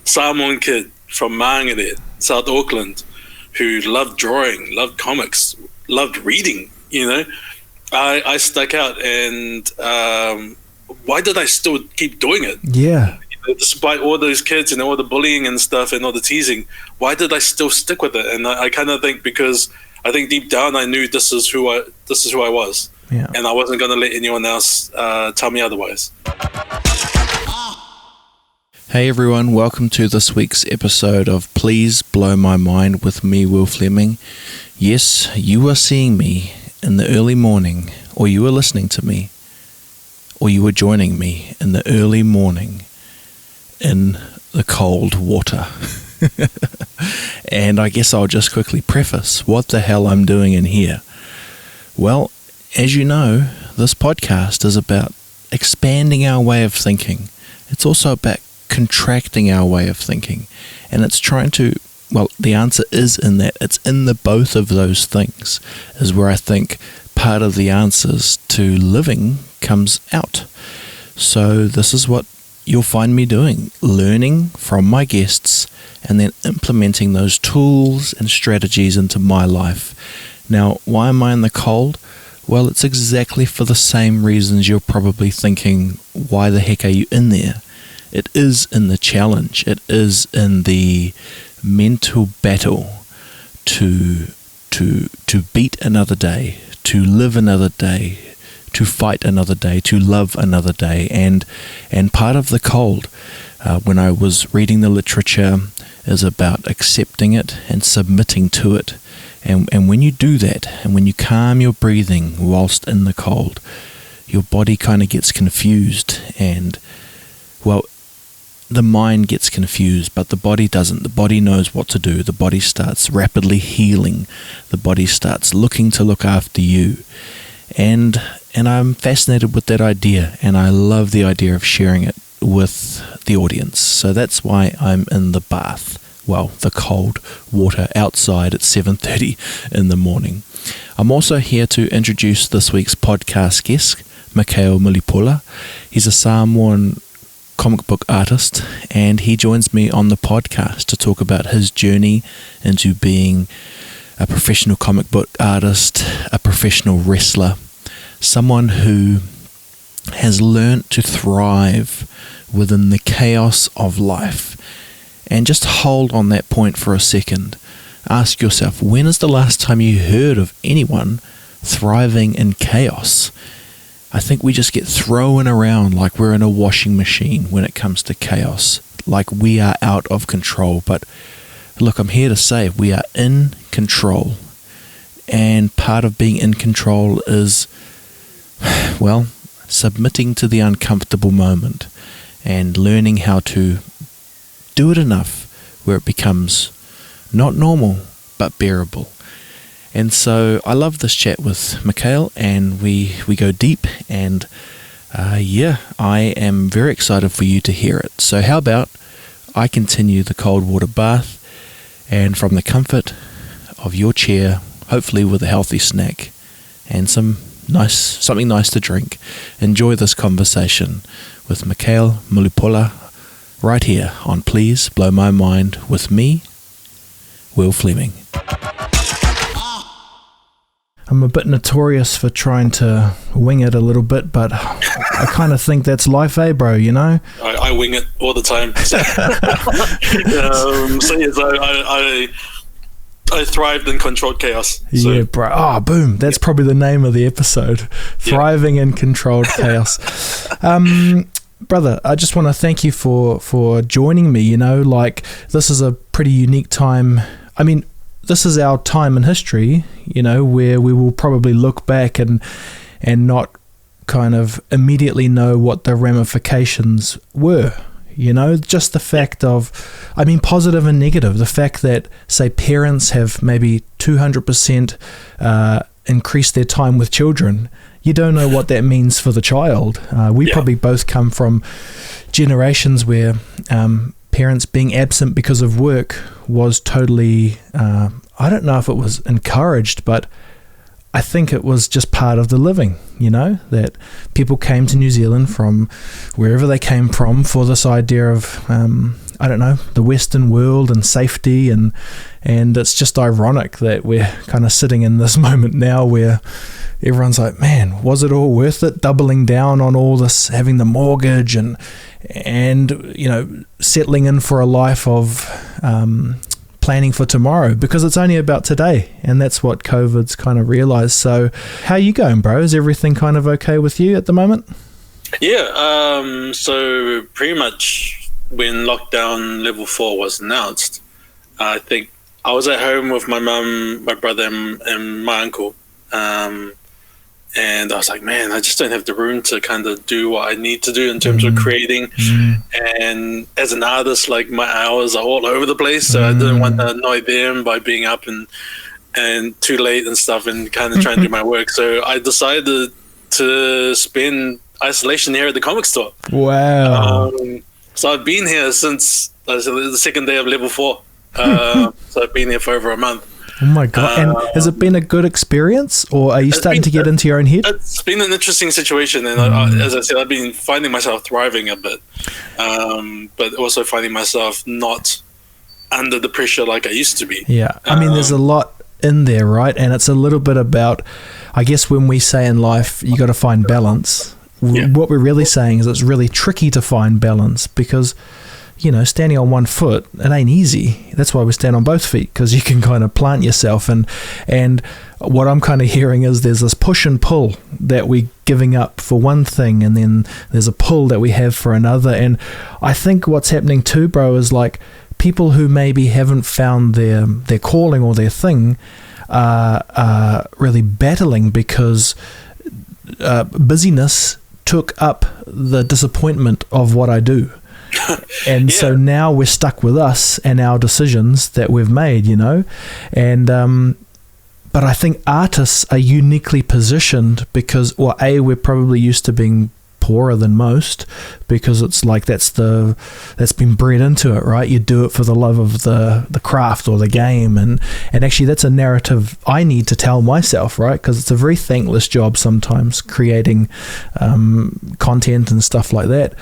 Samoan kid from Māngere, South Auckland, who loved drawing, loved comics, loved reading, I stuck out, and why did I still keep doing it? Yeah. Despite all those kids and all the bullying and stuff and all the teasing, why did I still stick with it? And I kind of think because I think deep down I knew this is who I was, and I wasn't going to let anyone else tell me otherwise. Hey everyone, welcome to this week's episode of Please Blow My Mind with me, Will Fleming. Yes, you are seeing me in the early morning, or you are listening to me, or you are joining me in the early morning in the cold water. And I guess I'll just quickly preface what the hell I'm doing in here. Well, as you know, this podcast is about expanding our way of thinking. It's also about contracting our way of thinking, and it's trying to, well, the answer is in that. It's in the both of those things is where I think part of the answers to living comes out. So this is what you'll find me doing, learning from my guests and then implementing those tools and strategies into my life. Now, why am I in the cold? Well, it's exactly for the same reasons you're probably thinking, why the heck are you in there? It is in the challenge. It is in the mental battle to beat another day, to live another day, to fight another day, to love another day. And part of the cold, when I was reading the literature, is about accepting it and submitting to it. And when you do that, and when you calm your breathing whilst in the cold, your body kind of gets confused, and, well, the mind gets confused, but the body doesn't. The body knows what to do. The body starts rapidly healing. The body starts looking to look after you. And I'm fascinated with that idea, and I love the idea of sharing it with the audience. So that's why I'm in the bath. Well, the cold water outside at 7:30 in the morning. I'm also here to introduce this week's podcast guest, Michel Mulipola. He's a Samoan comic book artist, and he joins me on the podcast to talk about his journey into being a professional comic book artist, a professional wrestler, someone who has learnt to thrive within the chaos of life. And just hold on that point for a second. Ask yourself, when is the last time you heard of anyone thriving in chaos? I think we just get thrown around like we're in a washing machine when it comes to chaos, like we are out of control. But look, I'm here to say we are in control. And part of being in control is, well, submitting to the uncomfortable moment and learning how to do it enough where it becomes not normal, but bearable. And so I love this chat with Michel, and we go deep, and I am very excited for you to hear it. So how about I continue the cold water bath, and from the comfort of your chair, hopefully with a healthy snack and something nice to drink, enjoy this conversation with Michel Mulipola right here on Please Blow My Mind with me, Will Fleming. I'm a bit notorious for trying to wing it a little bit, but I kind of think that's life, bro, you know? I wing it all the time. So yes, I thrived in controlled chaos. So. Yeah, bro. Oh, boom. That's probably the name of the episode. Thriving in controlled chaos. Brother, I just want to thank you for joining me, you know? Like, this is a pretty unique time. I mean, this is our time in history, you know, where we will probably look back and not kind of immediately know what the ramifications were, you know, just the fact of, I mean, positive and negative, the fact that, say, parents have maybe 200% increased their time with children. You don't know what that means for the child. We probably both come from generations where parents being absent because of work was totally, I don't know if it was encouraged, but I think it was just part of the living, you know, that people came to New Zealand from wherever they came from for this idea of I don't know, the Western world and safety, and it's just ironic that we're kind of sitting in this moment now where everyone's like, man, was it all worth it, doubling down on all this, having the mortgage and settling in for a life of planning for tomorrow, because it's only about today, and that's what COVID's kind of realized. So how are you going, bro? Is everything kind of okay with you at the moment? Yeah, so pretty much when lockdown level 4 was announced, I think I was at home with my mum, my brother, and my uncle. And I was like, man, I just don't have the room to kind of do what I need to do in terms of creating. And as an artist, like, my hours are all over the place. So I didn't want to annoy them by being up and too late and stuff and kind of trying to do my work. So I decided to spend isolation here at the comic store. Wow. So I've been here since the second day of level 4. So I've been here for over a month. Oh my God. And has it been a good experience, or are you starting to get into your own head? It's been an interesting situation, and as I said, I've been finding myself thriving a bit, but also finding myself not under the pressure like I used to be. Yeah. I mean, there's a lot in there, right? And it's a little bit about, I guess, when we say in life, you got to find balance. Yeah. What we're really saying is it's really tricky to find balance, because standing on one foot, it ain't easy. That's why we stand on both feet, because you can kind of plant yourself. And what I'm kind of hearing is there's this push and pull that we're giving up for one thing, and then there's a pull that we have for another. And I think what's happening too, bro, is like people who maybe haven't found their calling or their thing are really battling because busyness took up the disappointment of what I do. And so now we're stuck with us and our decisions that we've made, and but I think artists are uniquely positioned because, we're probably used to being poorer than most, because it's like that's been bred into it, right? You do it for the love of the craft or the game, and actually that's a narrative I need to tell myself, right? Because it's a very thankless job sometimes, creating content and stuff like that.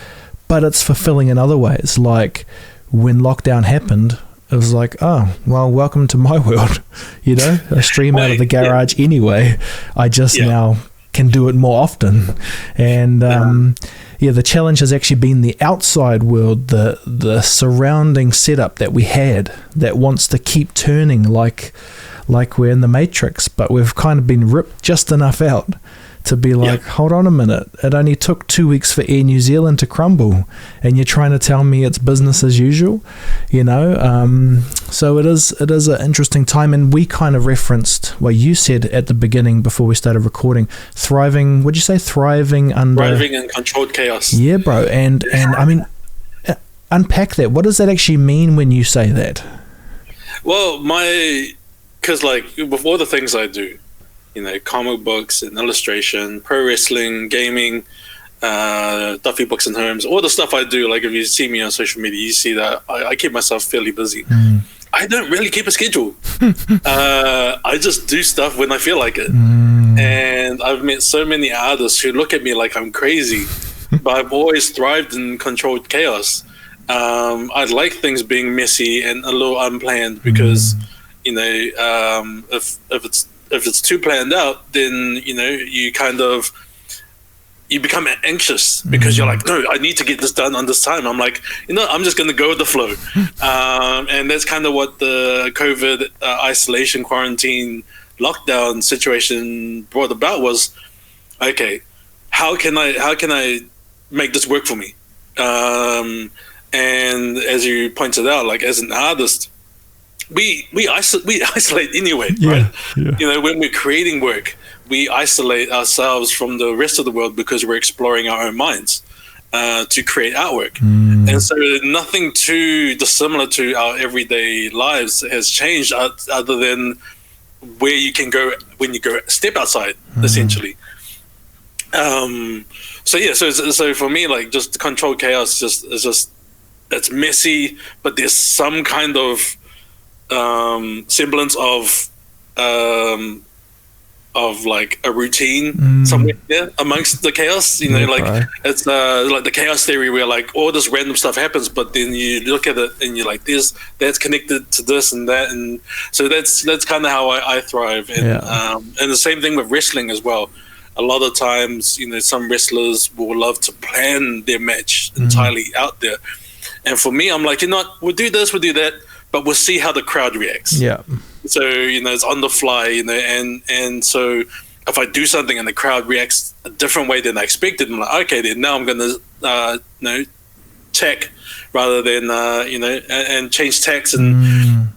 But it's fulfilling in other ways. Like when lockdown happened, it was like, oh, well, welcome to my world. I stream out of the garage anyway. I just now can do it more often. And the challenge has actually been the outside world, the surrounding setup that we had that wants to keep turning like we're in the Matrix, but we've kind of been ripped just enough out to be like, hold on a minute, it only took 2 weeks for Air New Zealand to crumble, and you're trying to tell me it's business as usual, so it is an interesting time. And we kind of referenced what you said at the beginning before we started recording, thriving in controlled chaos. Yeah, bro. And I mean, unpack that. What does that actually mean when you say that? Well, because like with all the things I do, comic books and illustration, pro wrestling, gaming, Duffy Books and Homes, all the stuff I do. Like if you see me on social media, you see that I keep myself fairly busy. I don't really keep a schedule. I just do stuff when I feel like it. And I've met so many artists who look at me like I'm crazy, but I've always thrived in controlled chaos. I like things being messy and a little unplanned, because if it's too planned out, then you become anxious because you're like, no, I need to get this done on this time. I'm like, I'm just going to go with the flow. And that's kind of what the COVID isolation, quarantine, lockdown situation brought about, was, okay, how can I make this work for me? And as you pointed out, like as an artist, we isolate anyway, right? Yeah. When we're creating work, we isolate ourselves from the rest of the world because we're exploring our own minds to create artwork. And so nothing too dissimilar to our everyday lives has changed, other than where you can go when you go step outside, essentially. So for me, like, just controlled chaos it's messy, but there's some kind of semblance of like a routine somewhere there amongst the chaos. You know, it's like the chaos theory where like all this random stuff happens, but then you look at it and you're like, that's connected to this and that, and so that's kind of how I thrive. And the same thing with wrestling as well. A lot of times, you know, some wrestlers will love to plan their match entirely out there, and for me, I'm like, you know what, we'll do this, we'll do that, but we'll see how the crowd reacts. Yeah. So, you know, it's on the fly, you know, and so if I do something and the crowd reacts a different way than I expected, I'm like, okay, then now I'm going to, you know, tack rather than, you know, and change tacks and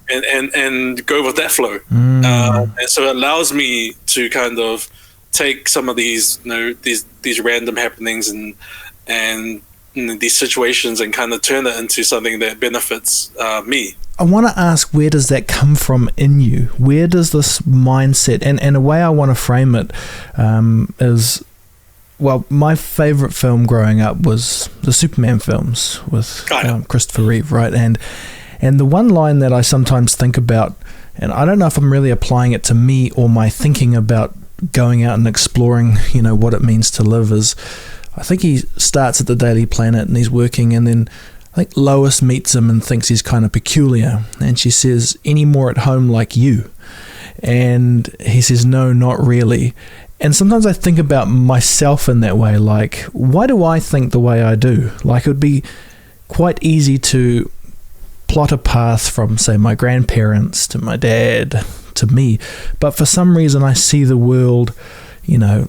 go with that flow. And so it allows me to kind of take some of these, you know, these random happenings and you know, these situations and kind of turn it into something that benefits me. I want to ask, where does that come from in you? Where does this mindset, and the way I want to frame it is, well, my favorite film growing up was the Superman films with Christopher Reeve, right? And the one line that I sometimes think about, and I don't know if I'm really applying it to me or my thinking about going out and exploring, you know, what it means to live, is I think he starts at the Daily Planet and he's working, and then I think Lois meets him and thinks he's kind of peculiar, and she says, "Any more at home like you?" And he says, "No, not really." And sometimes I think about myself in that way, like, why do I think the way I do? Like, it would be quite easy to plot a path from, say, my grandparents to my dad to me, but for some reason I see the world, you know,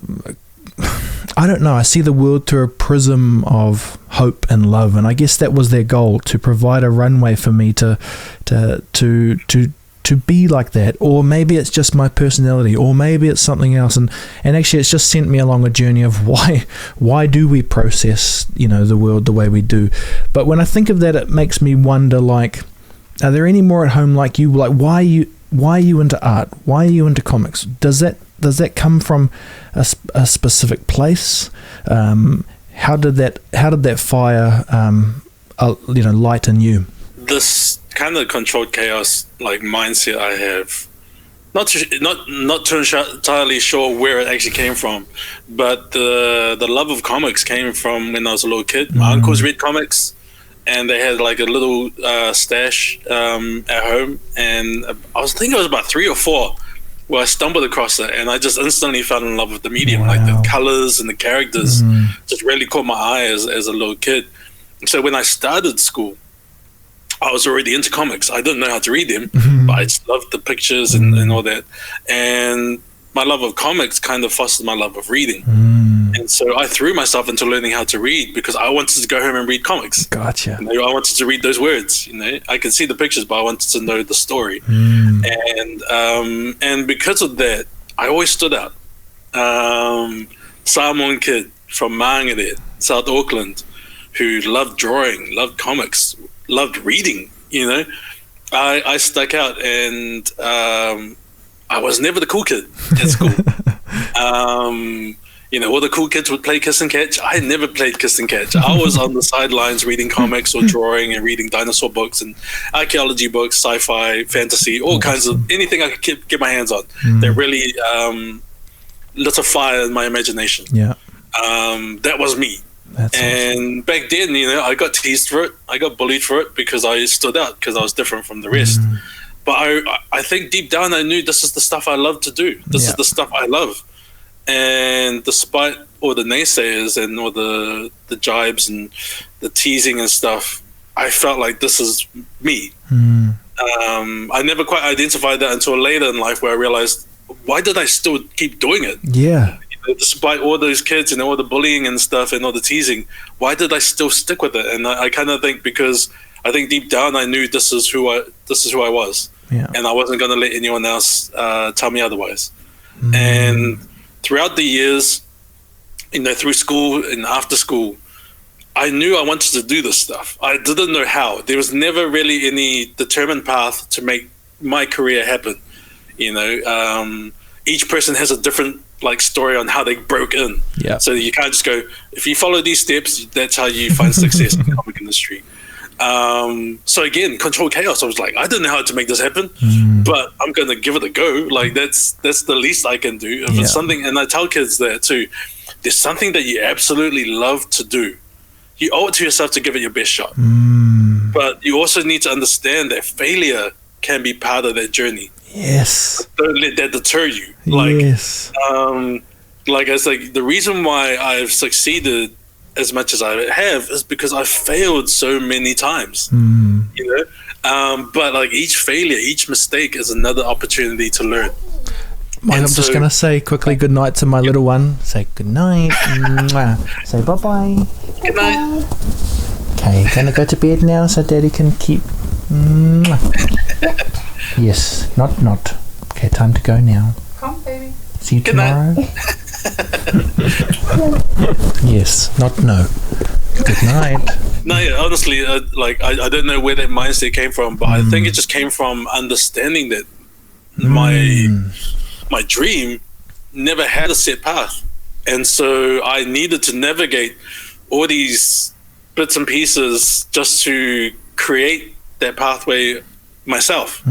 I don't know, I see the world through a prism of hope and love, and I guess that was their goal, to provide a runway for me to be like that. Or maybe it's just my personality, or maybe it's something else, and actually it's just sent me along a journey of why do we process, you know, the world the way we do. But when I think of that, it makes me wonder, like, are there any more at home like you? Like, why are you into art? Why are you into comics? Does that come from a specific place? How did that fire, you know, light in you? This kind of controlled chaos like mindset I have, not entirely sure where it actually came from, but the love of comics came from when I was a little kid. My uncles read comics, and they had like a little stash at home, and I think it was about 3 or 4 where I stumbled across it, and I just instantly fell in love with the medium. Wow. Like the colors and the characters just really caught my eye as a little kid. So when I started school, I was already into comics. I didn't know how to read them, but I just loved the pictures and all that. And my love of comics kind of fostered my love of reading. And so I threw myself into learning how to read because I wanted to go home and read comics. Gotcha. You know, I wanted to read those words. You know, I could see the pictures, but I wanted to know the story. And because of that, I always stood out. Samoan kid from Maangere, South Auckland, who loved drawing, loved comics, loved reading. You know, I stuck out, and I was never the cool kid at school. You know, all the cool kids would play kiss and catch. I never played kiss and catch. I was on the sidelines reading comics or drawing and reading dinosaur books and archaeology books, sci-fi, fantasy, all kinds of anything I could get my hands on that really lit a fire in my imagination. Yeah, that was me. That's awesome. Back then, you know, I got teased for it. I got bullied for it because I stood out, because I was different from the rest. But I think deep down I knew this is the stuff I love to do. This is the stuff I love. And despite all the naysayers and all the jibes and the teasing and stuff, I felt like this is me. I never quite identified that until later in life, where I realized, why did I still keep doing it? Yeah. You know, despite all those kids and all the bullying and stuff and all the teasing, why did I still stick with it? And I kind of think because I think deep down I knew this is who I was. Yeah. And I wasn't going to let anyone else tell me otherwise. And throughout the years, you know, through school and after school, I knew I wanted to do this stuff. I didn't know how. There was never really any determined path to make my career happen. You know, each person has a different like story on how they broke in. Yeah. So you can't just go, if you follow these steps, that's how you find success in the comic industry. So again, control chaos. I was like, I don't know how to make this happen, but I'm gonna give it a go. Like that's the least I can do. If it's something, and I tell kids that too. There's something that you absolutely love to do. You owe it to yourself to give it your best shot. But you also need to understand that failure can be part of that journey. Yes. Don't let that deter you. Like I said, the reason why I've succeeded as much as I have is because I've failed so many times. You know, but like each failure, each mistake is another opportunity to learn. I'm just going to say quickly good night to my little one. Say good night. Say bye-bye. Good night. Okay, going to go to bed now so Daddy can keep... Yes, not. Okay, time to go now. Come, baby. See you tomorrow. Yes, not no. Good night. No, yeah, honestly, like I don't know where that mindset came from, but I think it just came from understanding that my dream never had a set path, and so I needed to navigate all these bits and pieces just to create that pathway myself.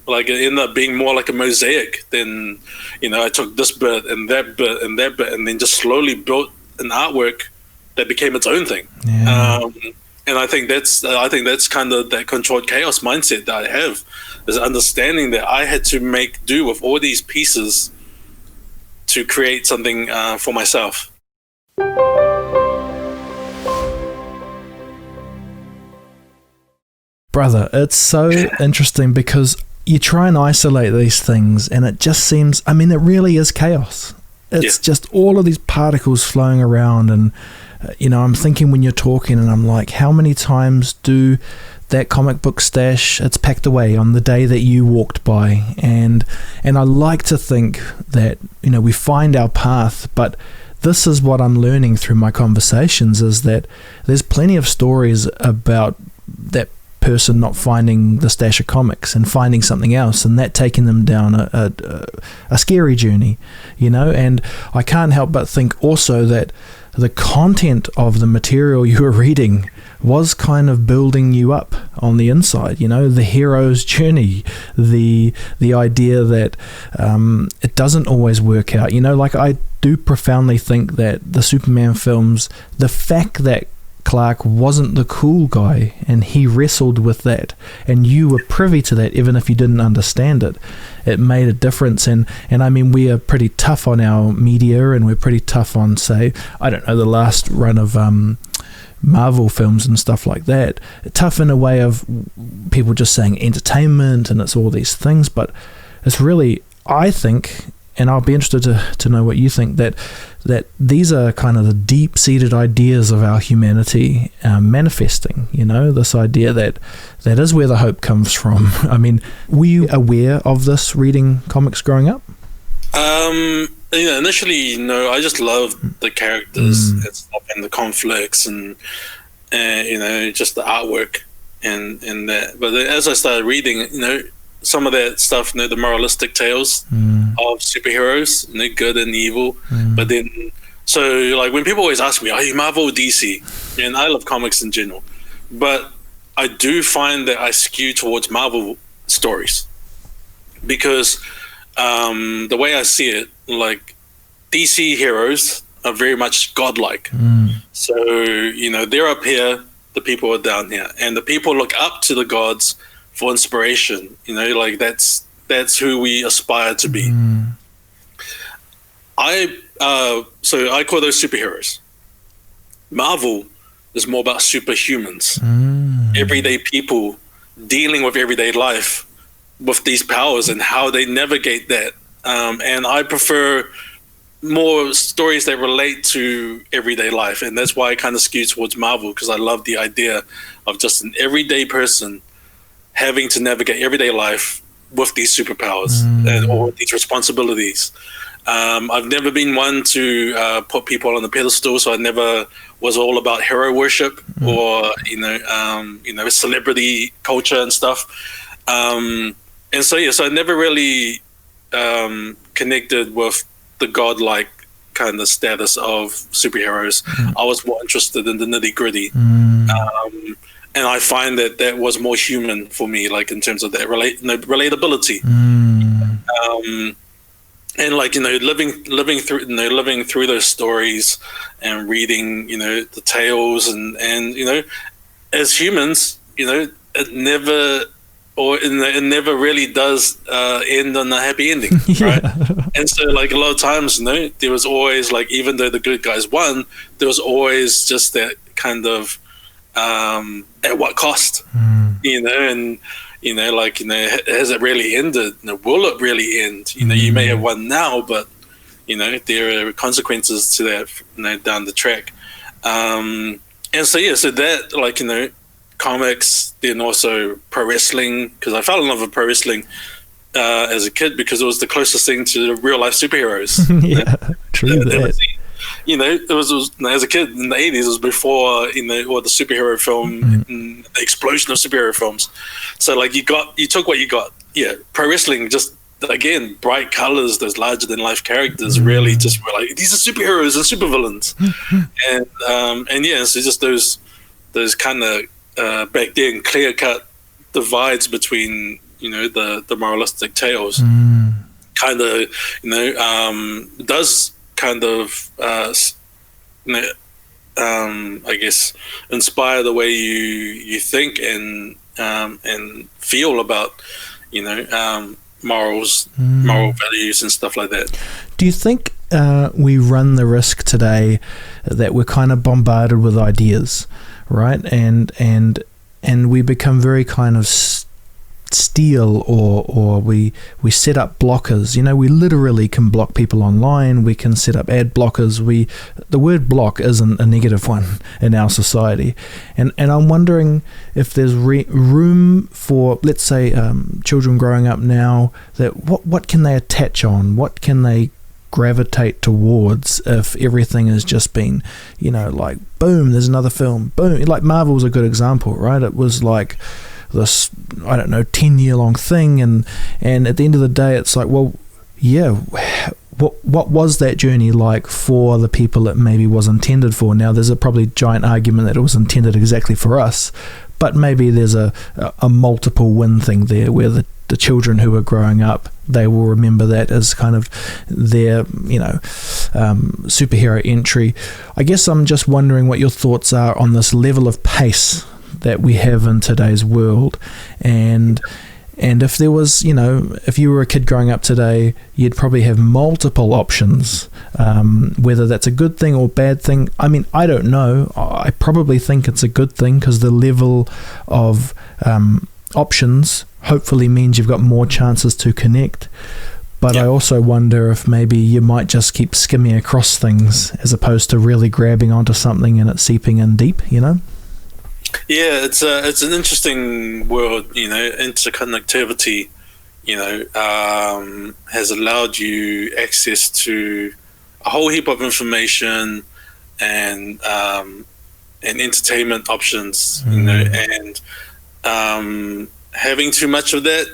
Like it ended up being more like a mosaic than, you know, I took this bit and that bit and that bit and then just slowly built an artwork that became its own thing. And I think that's kind of that controlled chaos mindset that I have, is understanding that I had to make do with all these pieces to create something for myself. Brother, it's so interesting because you try and isolate these things and it just seems, I mean, it really is chaos. It's just all of these particles flowing around, and you know, I'm thinking when you're talking and I'm like, how many times do that comic book stash, it's packed away on the day that you walked by, and I like to think that, you know, we find our path, but this is what I'm learning through my conversations, is that there's plenty of stories about that person not finding the stash of comics and finding something else, and that taking them down a scary journey, you know. And I can't help but think also that the content of the material you were reading was kind of building you up on the inside, you know, the hero's journey, the idea that it doesn't always work out, you know. Like, I do profoundly think that the Superman films, the fact that Clark wasn't the cool guy and he wrestled with that and you were privy to that even if you didn't understand it, it made a difference. And I mean, we are pretty tough on our media, and we're pretty tough on, say, I don't know, the last run of Marvel films and stuff like that. Tough in a way of people just saying entertainment and it's all these things, but it's really, I think, and I'll be interested to know what you think, that these are kind of the deep-seated ideas of our humanity manifesting, you know, this idea that is where the hope comes from. I mean, were you aware of this reading comics growing up? You know, initially, no, I just loved the characters and stuff, and the conflicts, and you know, just the artwork and that. But as I started reading, you know, some of that stuff, you know, the moralistic tales of superheroes, you know, good and evil. But then, so like when people always ask me, are you Marvel or DC? And I love comics in general, but I do find that I skew towards Marvel stories because the way I see it, like DC heroes are very much godlike. So, you know, they're up here, the people are down here, and the people look up to the gods for inspiration, you know, like that's who we aspire to be. So I call those superheroes. Marvel is more about superhumans, everyday people dealing with everyday life with these powers and how they navigate that. And I prefer more stories that relate to everyday life, and that's why I kind of skew towards Marvel, because I love the idea of just an everyday person having to navigate everyday life with these superpowers and or these responsibilities. I've never been one to put people on the pedestal, so I never was all about hero worship or you know celebrity culture and stuff. And so I never really connected with the godlike kind of status of superheroes. I was more interested in the nitty gritty And I find that was more human for me, like in terms of that relatability. And like, living through those stories and reading, the tales and as humans, it never really does end on a happy ending, right? And so, like, a lot of times, there was always, like, even though the good guys won, there was always just that kind of at what cost, and has it really ended? Will it really end? You may have won now, but there are consequences to that down the track. And so that, like, comics, then also pro wrestling, because I fell in love with pro wrestling as a kid because it was the closest thing to real life superheroes. True. It was as a kid in the 80s, it was before all the superhero film and the explosion of superhero films. So, like, you took what you got. Pro wrestling, just again, bright colors, those larger than life characters really just were like, these are superheroes and supervillains. And so just those kind of back then clear cut divides between the moralistic tales kind of does kind of I guess inspire the way you think and feel about morals, moral values and stuff like that. Do you think we run the risk today that we're kind of bombarded with ideas, right? And we become very kind of steal or we set up blockers. We literally can block people online. We can set up ad blockers. The word block isn't a negative one in our society, and I'm wondering if there's room for, let's say, children growing up now, that what can they attach on? What can they gravitate towards if everything has just been, like, boom, there's another film, boom. Like Marvel's a good example, right? It was like this, 10-year long thing, and at the end of the day it's like, well, what was that journey like for the people it maybe was intended for? Now there's a probably giant argument that it was intended exactly for us, but maybe there's a multiple win thing there where the children who are growing up, they will remember that as kind of their superhero entry. I guess I'm just wondering what your thoughts are on this level of pace that we have in today's world, and if there was, if you were a kid growing up today, you'd probably have multiple options, whether that's a good thing or bad thing. I mean, I don't know. I probably think it's a good thing because the level of options hopefully means you've got more chances to connect. But I also wonder if maybe you might just keep skimming across things as opposed to really grabbing onto something and it seeping in deep, Yeah, it's an interesting world, interconnectivity, has allowed you access to a whole heap of information and entertainment options, and having too much of that,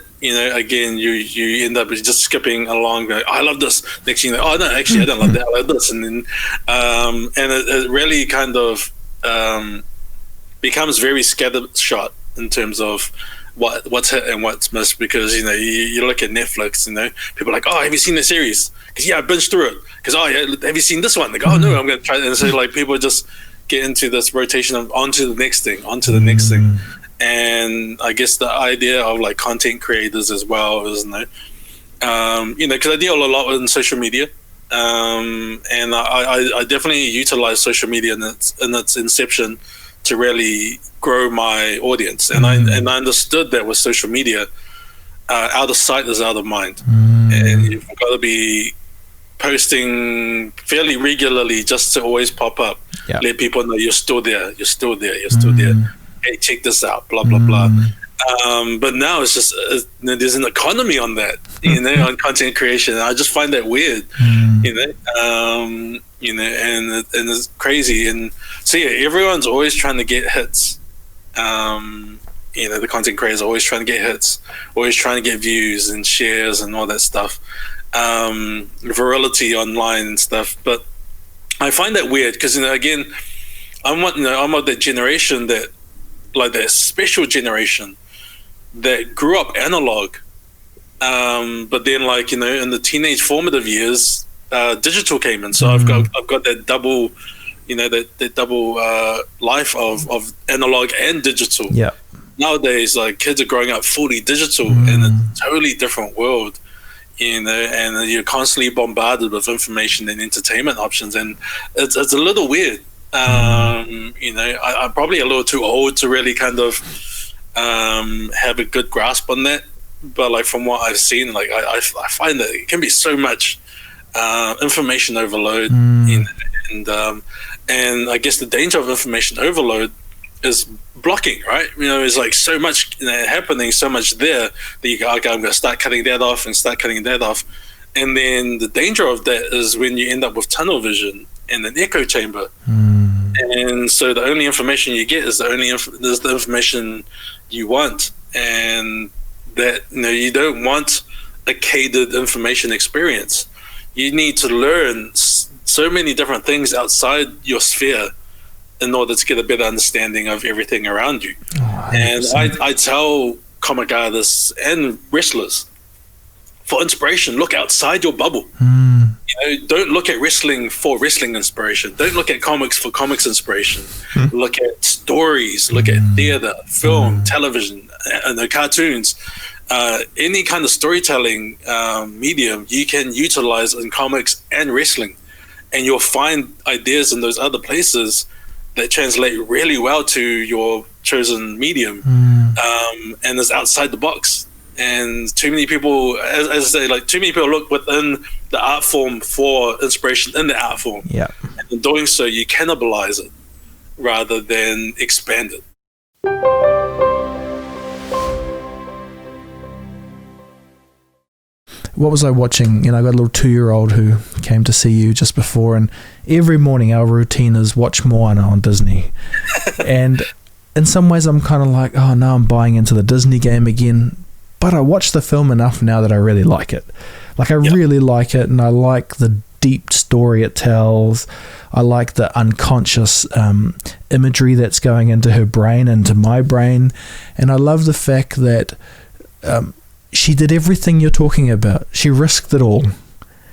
again, you end up just skipping along, going, oh, I love this. Next thing oh no, actually I don't love that, I love this. And then and it really kind of becomes very scattershot in terms of what's hit and what's missed, because you look at Netflix, people are like, oh, have you seen the series? Because I binged through it. Because have you seen this one? They go, oh no, I'm going to try it. And so like people just get into this rotation of onto the next thing. And I guess the idea of like content creators as well, isn't it? Because I deal a lot in social media, and I definitely utilize social media in its inception to really grow my audience, and I understood that with social media, out of sight is out of mind, and you've got to be posting fairly regularly just to always pop up, let people know you're still there, hey, check this out, blah blah blah. But now it's just there's an economy on that, on content creation, and I just find that weird, and it's crazy. And so everyone's always trying to get hits. The content creators are always trying to get hits, always trying to get views and shares and all that stuff, virility online and stuff. But I find that weird because again, I'm of that generation that special generation that grew up analog, but then in the teenage formative years, digital came in. So I've got that double, that double life of analog and digital. Yeah. Nowadays, kids are growing up fully digital in a totally different world, and you're constantly bombarded with information and entertainment options, and it's a little weird. I'm probably a little too old to really kind of have a good grasp on that, but from what I've seen, I find that it can be so much information overload, and I guess the danger of information overload is blocking, right? There's so much happening, so much there that you go, okay, I'm going to start cutting that off and start cutting that off, and then the danger of that is when you end up with tunnel vision and an echo chamber. And so the only information you get is the information you want, and that you don't want a catered information experience. You need to learn so many different things outside your sphere in order to get a better understanding of everything around you. And I tell comic artists and wrestlers, for inspiration, look outside your bubble. Don't look at wrestling for wrestling inspiration. Don't look at comics for comics inspiration. Look at stories, look at theater, film, television, cartoons. Any kind of storytelling medium you can utilize in comics and wrestling, and you'll find ideas in those other places that translate really well to your chosen medium, and is outside the box. And too many people, as I say, too many people look within the art form for inspiration in the art form. Yeah. And in doing so, you cannibalize it rather than expand it. What was I watching? I got a little 2-year-old who came to see you just before, and every morning our routine is watch Moana on Disney. And in some ways I'm kind of like, oh, now I'm buying into the Disney game again. But I watched the film enough now that I really like it. I really like it, and I like the deep story it tells. I like the unconscious imagery that's going into her brain, into my brain. And I love the fact that she did everything you're talking about. She risked it all.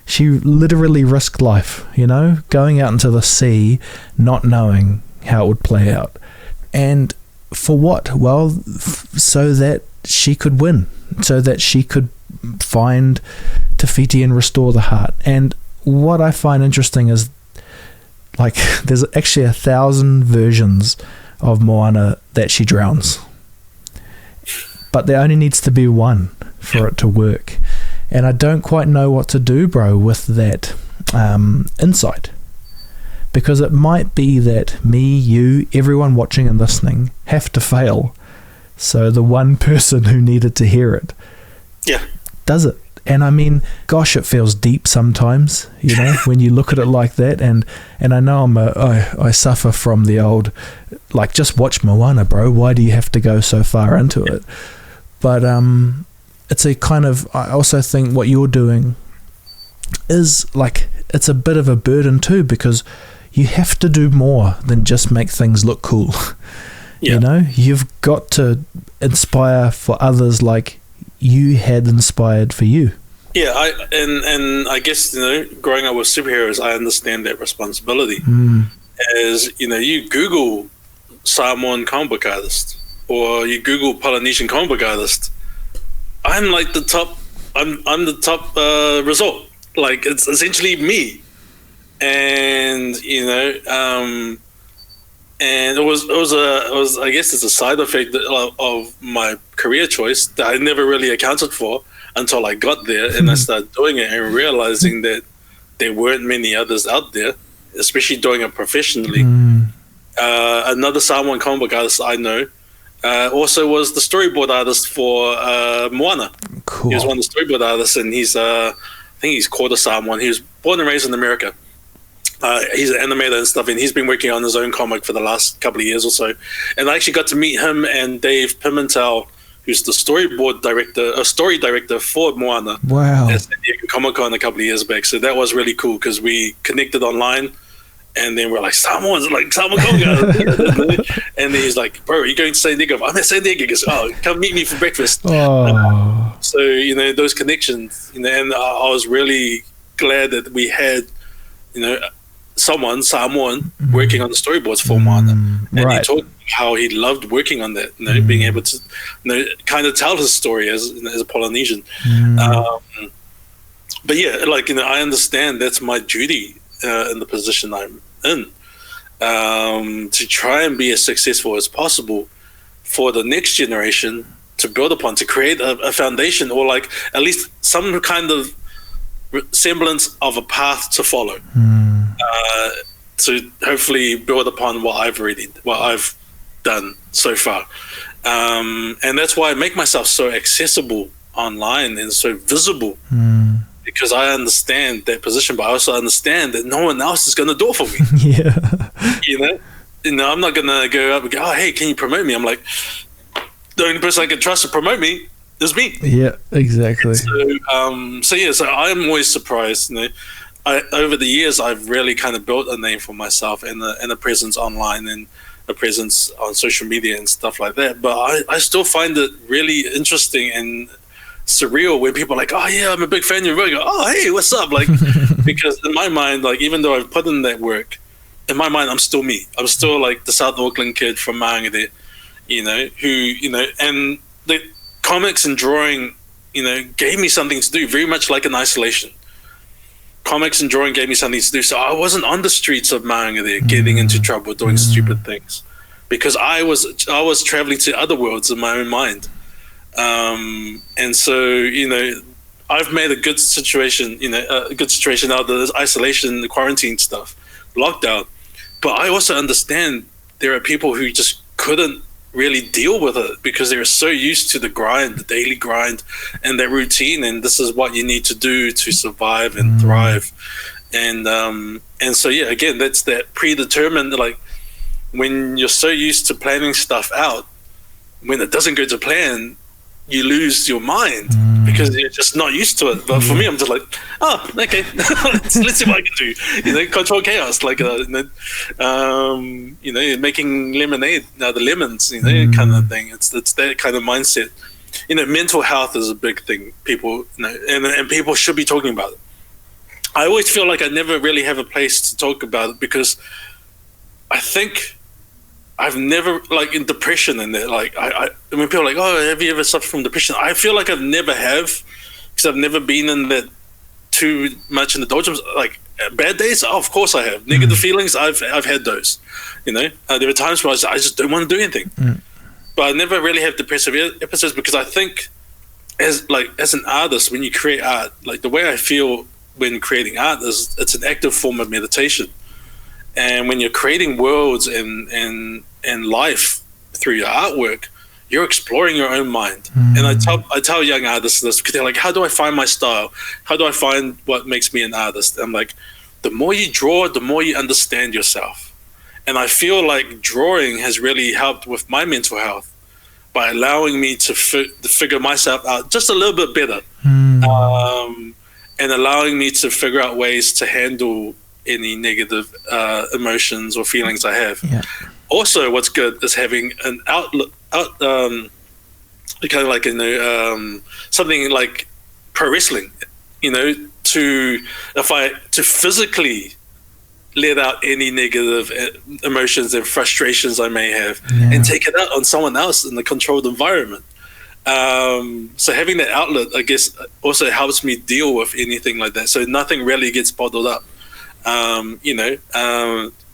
She literally risked life, going out into the sea, not knowing how it would play out. And for what? Well, so that she could win, so that she could find Te Fiti and restore the heart. And what I find interesting is, there's actually 1,000 versions of Moana that she drowns. But there only needs to be one for it to work. And I don't quite know what to do, bro, with that insight. Because it might be that me, you, everyone watching and listening have to fail. So the one person who needed to hear it does it. And I mean, gosh, it feels deep sometimes, when you look at it like that. And I know I suffer from the old, just watch Moana, bro. Why do you have to go so far into it? But it's a kind of, I also think what you're doing is it's a bit of a burden too, because you have to do more than just make things look cool. You've got to inspire for others like you had inspired for you. Yeah, I guess growing up with superheroes, I understand that responsibility. As you Google Samoan comic book artist, or you Google Polynesian comic book artist, I'm the top. I'm the top result. It's essentially me, and and it was I guess it's a side effect of my career choice that I never really accounted for until I got there and I started doing it and realizing that there weren't many others out there, especially doing it professionally. Another Samoan comic book artist I know also was the storyboard artist for Moana. Cool. He was one of the storyboard artists, and he's I think he's quarter Samoan. He was born and raised in America. He's an animator and stuff, and he's been working on his own comic for the last couple of years or so. And I actually got to meet him and Dave Pimentel, who's the story director for Moana. Wow. At San Diego Comic-Con a couple of years back. So that was really cool because we connected online, And then we're like, Samoan Conga. And then he's like, bro, are you going to San Diego? I'm at San Diego. He goes, oh, come meet me for breakfast. So, you know, those connections, you know, and I was really glad that we had, you know, someone, Samoan, working on the storyboards for Moana. And he talked how he loved working on that, you know, being able to, you know, kind of tell his story as a Polynesian. But yeah, like, you know, I understand that's my duty in the position I'm in, to try and be as successful as possible for the next generation to build upon, to create a foundation, or like at least some kind of semblance of a path to follow, to hopefully build upon what I've done so far. And that's why I make myself so accessible online and so visible, because I understand that position, but I also understand that no one else is going to do it for me. You know, I'm not going to go up and go, oh, hey, can you promote me? I'm like, the only person I can trust to promote me is me. Yeah, exactly. So I'm always surprised. You know, over the years, I've really kind of built a name for myself and a presence online and a presence on social media and stuff like that. But I still find it really interesting and surreal when people are like, oh yeah, I'm a big fan of your work. Oh, hey, what's up? Like, because in my mind, like, even though I've put in that work, in my mind, I'm still me. I'm still like the South Auckland kid from Maangere, you know, who, you know, and the comics and drawing, you know, gave me something to do, very much like in isolation. Comics and drawing gave me something to do. So I wasn't on the streets of Maangere getting into trouble, doing stupid things, because I was traveling to other worlds in my own mind. And so, you know, I've made a good situation out of this isolation, the quarantine stuff, lockdown. But I also understand there are people who just couldn't really deal with it because they're so used to the grind, the daily grind and that routine. And this is what you need to do to survive and thrive. And so, yeah, again, that's that predetermined, like when you're so used to planning stuff out, when it doesn't go to plan, you lose your mind because you're just not used to it. But for me, I'm just like, oh, okay, let's see what I can do. You know, control chaos, like you know, making lemonade out of lemons, you know, kind of thing. It's that kind of mindset. You know, mental health is a big thing. People, you know, and people should be talking about it. I always feel like I never really have a place to talk about it because I think I've never, like, in depression and that, like, I mean, people are like, oh, have you ever suffered from depression? I feel like I've never have, because I've never been in that too much in the doldrums. Like, bad days, oh, of course I have. Negative feelings, I've had those. You know, there were times where I just don't want to do anything. But I never really have depressive episodes because I think as an artist, when you create art, like the way I feel when creating art is it's an active form of meditation. And when you're creating worlds and life through your artwork, you're exploring your own mind. And I tell young artists this because they're like, how do I find my style? How do I find what makes me an artist? I'm like, the more you draw, the more you understand yourself. And I feel like drawing has really helped with my mental health by allowing me to figure myself out just a little bit better, and allowing me to figure out ways to handle any negative emotions or feelings I have. Also, what's good is having an outlet, kind of like, you know, something like pro wrestling, you know, to physically let out any negative emotions and frustrations I may have, and take it out on someone else in a controlled environment. So having that outlet, I guess, also helps me deal with anything like that. So nothing really gets bottled up. You know,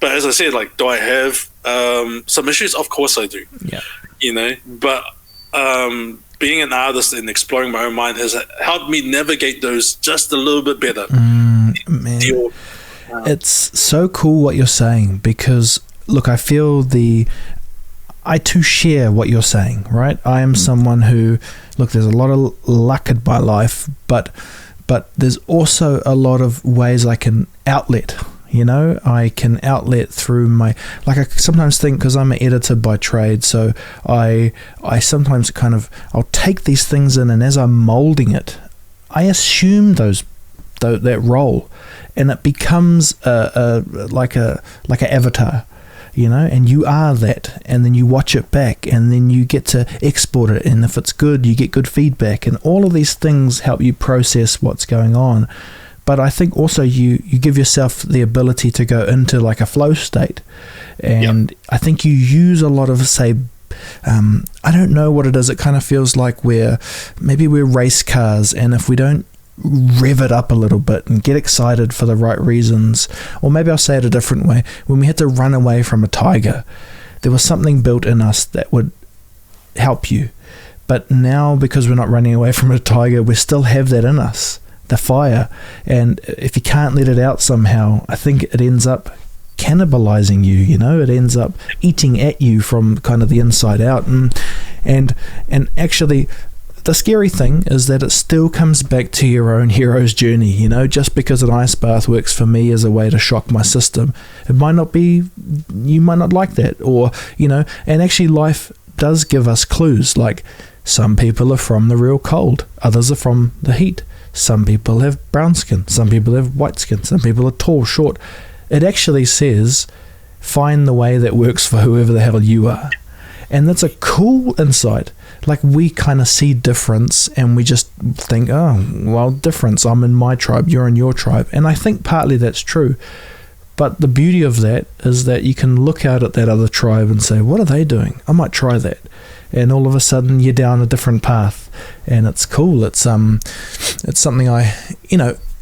but as I said, like, do I have some issues? Of course I do. You know, but being an artist and exploring my own mind has helped me navigate those just a little bit better. Man. It's so cool what you're saying, because look, I feel I too share what you're saying, right? I am someone who, look, there's a lot of luck in my life, but there's also a lot of ways I can outlet, you know? I can outlet through I sometimes think, because I'm an editor by trade, so I sometimes I'll take these things in, and as I'm molding it, I assume those that role, and it becomes like an avatar, you know, and you are that, and then you watch it back, and then you get to export it, and if it's good, you get good feedback, and all of these things help you process what's going on. But I think also you give yourself the ability to go into like a flow state, and I think you use a lot of, say, I don't know what it is. It kind of feels like we're race cars, and if we don't rev it up a little bit and get excited for the right reasons, or maybe I'll say it a different way. When we had to run away from a tiger, there was something built in us that would help you. But now, because we're not running away from a tiger, we still have that in us, the fire. And if you can't let it out somehow, I think it ends up cannibalizing you, you know, it ends up eating at you from kind of the inside out. And actually, the scary thing is that it still comes back to your own hero's journey, you know. Just because an ice bath works for me as a way to shock my system, it might not be, you might not like that, or, you know. And actually life does give us clues, like some people are from the real cold, others are from the heat, some people have brown skin, some people have white skin, some people are tall, short. It actually says find the way that works for whoever the hell you are. And that's a cool insight. Like, we kind of see difference and we just think, oh, well, difference, I'm in my tribe, you're in your tribe. And I think partly that's true. But the beauty of that is that you can look out at that other tribe and say, what are they doing? I might try that. And all of a sudden you're down a different path. And it's cool. It's something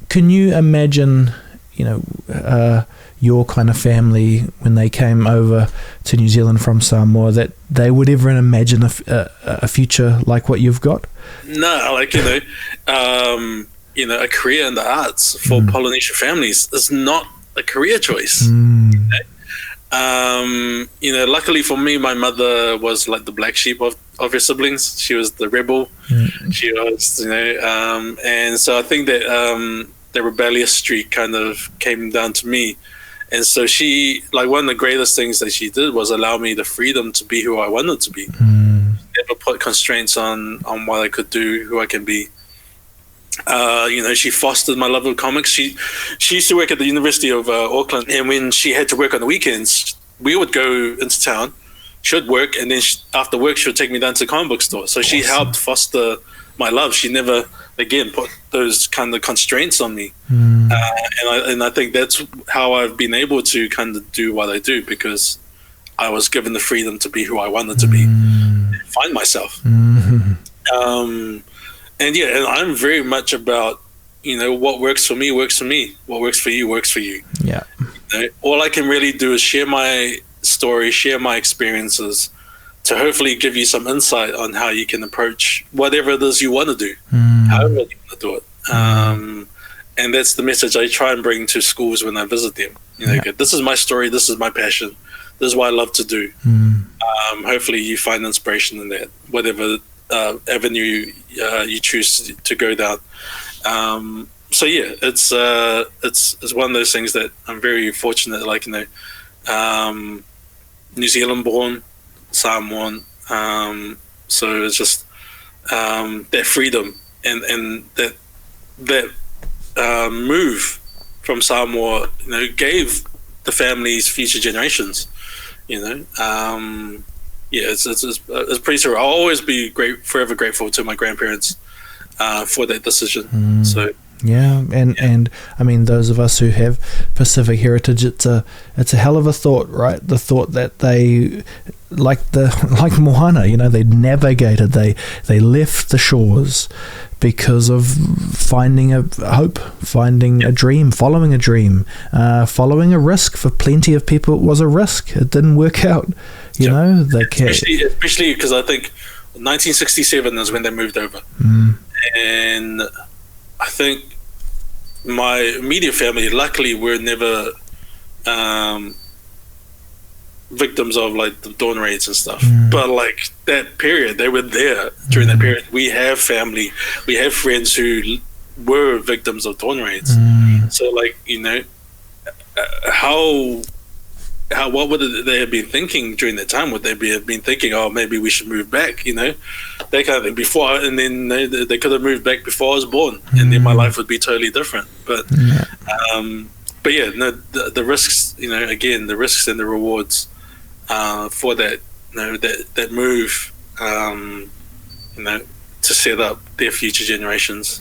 can you imagine, your kind of family, when they came over to New Zealand from Samoa, that they would ever imagine a future like what you've got? No, a career in the arts for Polynesian families is not a career choice. Luckily for me, my mother was like the black sheep of her siblings. She was the rebel. She was, and so I think that the rebellious streak kind of came down to me. And so she, like, one of the greatest things that she did was allow me the freedom to be who I wanted to be. Never put constraints on what I could do, who I can be. She fostered my love of comics. She used to work at the University of Auckland, and when she had to work on the weekends, we would go into town. She would work, and then after work, she would take me down to the comic book store. So she helped foster my love. She never, again, put those kind of constraints on me. And I think that's how I've been able to kind of do what I do, because I was given the freedom to be who I wanted to be, and find myself. And I'm very much about, what works for me works for me. What works for you works for you. Yeah. All I can really do is share my story, share my experiences, to hopefully give you some insight on how you can approach whatever it is you want to do, however you want to do it. And that's the message I try and bring to schools when I visit them. This is my story, this is my passion, this is what I love to do. Hopefully you find inspiration in that, whatever avenue you choose to go down. It's one of those things that I'm very fortunate, New Zealand born, Samoan, so it's just that freedom and that move from Samoa, gave the families future generations. It's pretty sure I'll always be forever grateful to my grandparents for that decision. So. Yeah, and I mean, those of us who have Pacific heritage, it's a hell of a thought, right? The thought that they, like Moana, they navigated, they left the shores because of finding a hope, finding a dream, following a dream, following a risk. For plenty of people, it was a risk. It didn't work out, especially because I think 1967 is when they moved over, and I think my immediate family, luckily, were never victims of the dawn raids and stuff. But that period, they were there during that period. We have family, we have friends who were victims of dawn raids. So how what would they have been thinking during that time? Would they have been thinking, oh, maybe we should move back, that kind of thing before, and then they could have moved back before I was born, and then my life would be totally different. But the risks, again, the risks and the rewards for that, that move, to set up their future generations.